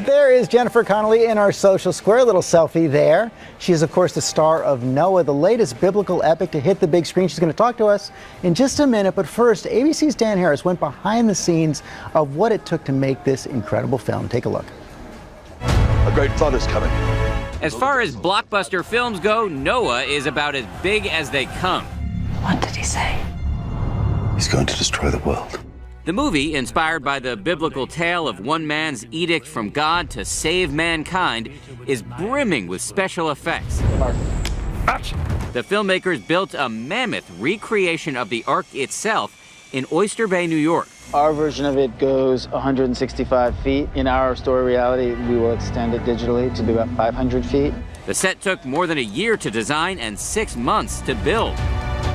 There is Jennifer Connelly in our social square, a little selfie there. She is, of course, the star of Noah, the latest biblical epic to hit the big screen. She's going to talk to us in just a minute, but first, ABC's Dan Harris went behind the scenes of what it took to make this incredible film. Take a look. A great flood is coming. As far as blockbuster films go, Noah is about as big as they come. What did he say? He's going to destroy the world. The movie, inspired by the biblical tale of one man's edict from God to save mankind, is brimming with special effects. The filmmakers built a mammoth recreation of the Ark itself in Oyster Bay, New York. Our version of it goes 165 feet. In our story reality, we will extend it digitally to be about 500 feet. The set took more than a year to design and 6 months to build.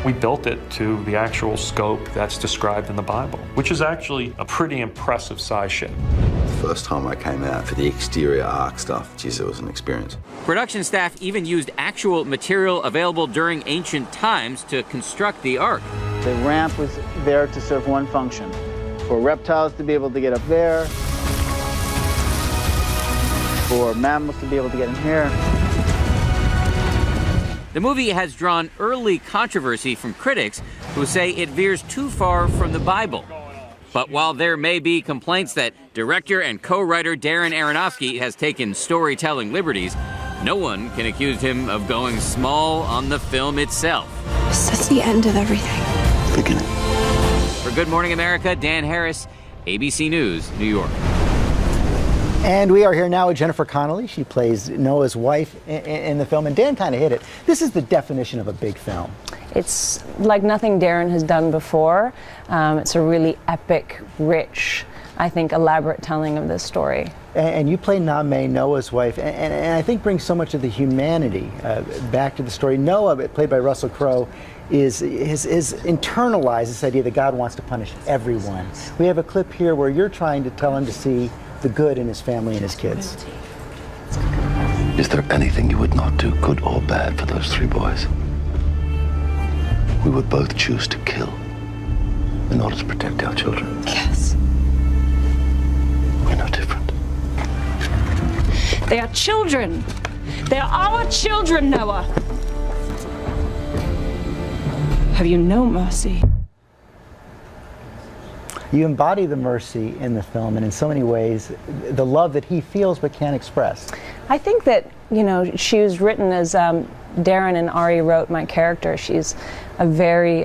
We built it to the actual scope that's described in the Bible, which is actually a pretty impressive size ship. The first time I came out for the exterior arc stuff, geez, it was an experience. Production staff even used actual material available during ancient times to construct the Ark. The ramp was there to serve one function, for reptiles to be able to get up there, for mammals to be able to get in here. The movie has drawn early controversy from critics who say it veers too far from the Bible. But while there may be complaints that director and co-writer Darren Aronofsky has taken storytelling liberties, no one can accuse him of going small on the film itself. That's the end of everything. Beginning. For Good Morning America, Dan Harris, ABC News, New York. And we are here now with Jennifer Connelly. She plays Noah's wife in the film, and Dan kind of hit it. This is the definition of a big film. It's like nothing Darren has done before. It's a really epic, rich, I think, elaborate telling of this story. And you play Name, Noah's wife, and I think brings so much of the humanity back to the story. Noah, played by Russell Crowe, is internalized this idea that God wants to punish everyone. We have a clip here where you're trying to tell him to see the good in his family and his kids. Is there anything you would not do, good or bad, for those three boys? We would both choose to kill in order to protect our children. Yes. We're no different. They are children. They are our children, Noah. Have you no mercy? You embody the mercy in the film, and in so many ways, the love that he feels but can't express. I think that, you know, she was written as Darren and Ari wrote my character. She's a very,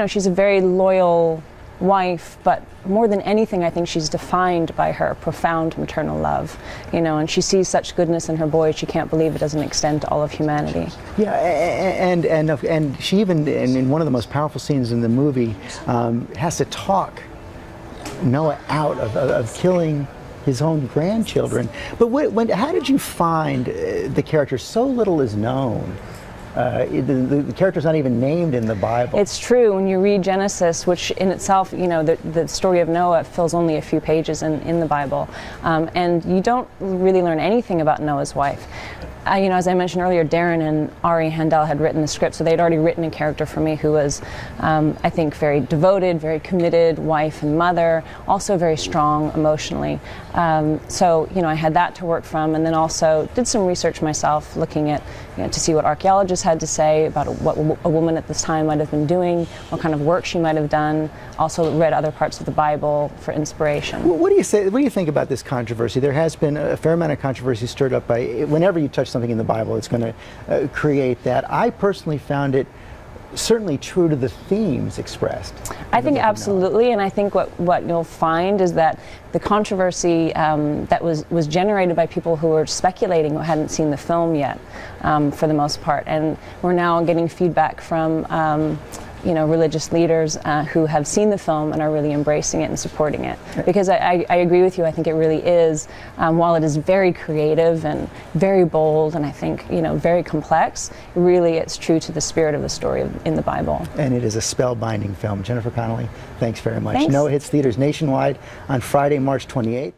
she's a very loyal wife, but more than anything, I think she's defined by her profound maternal love, and she sees such goodness in her boys, she can't believe it doesn't extend to all of humanity. Yeah, and she even, in one of the most powerful scenes in the movie, has to talk Noah out of killing his own grandchildren. But how did you find the character? So little is known. The character's not even named in the Bible. It's true. When you read Genesis, which in itself, the story of Noah fills only a few pages in the Bible, and you don't really learn anything about Noah's wife. As I mentioned earlier, Darren and Ari Handel had written the script, so they'd already written a character for me who was, I think, very devoted, very committed wife and mother, also very strong emotionally. So, I had that to work from, and then also did some research myself, looking at, to see what archaeologists had to say about what a woman at this time might have been doing, what kind of work she might have done. Also read other parts of the Bible for inspiration. What do you say? What do you think about this controversy? There has been a fair amount of controversy stirred up by whenever you touch something in the Bible, it's going to create that. I personally found it certainly true to the themes expressed. I think absolutely, and I think what you'll find is that the controversy that was generated by people who were speculating, who hadn't seen the film yet, for the most part, and we're now getting feedback from religious leaders who have seen the film and are really embracing it and supporting it. Because I agree with you, I think it really is, while it is very creative and very bold and I think, very complex, really it's true to the spirit of the story in the Bible. And it is a spellbinding film. Jennifer Connelly, thanks very much. Thanks. Noah hits theaters nationwide on Friday, March 28th.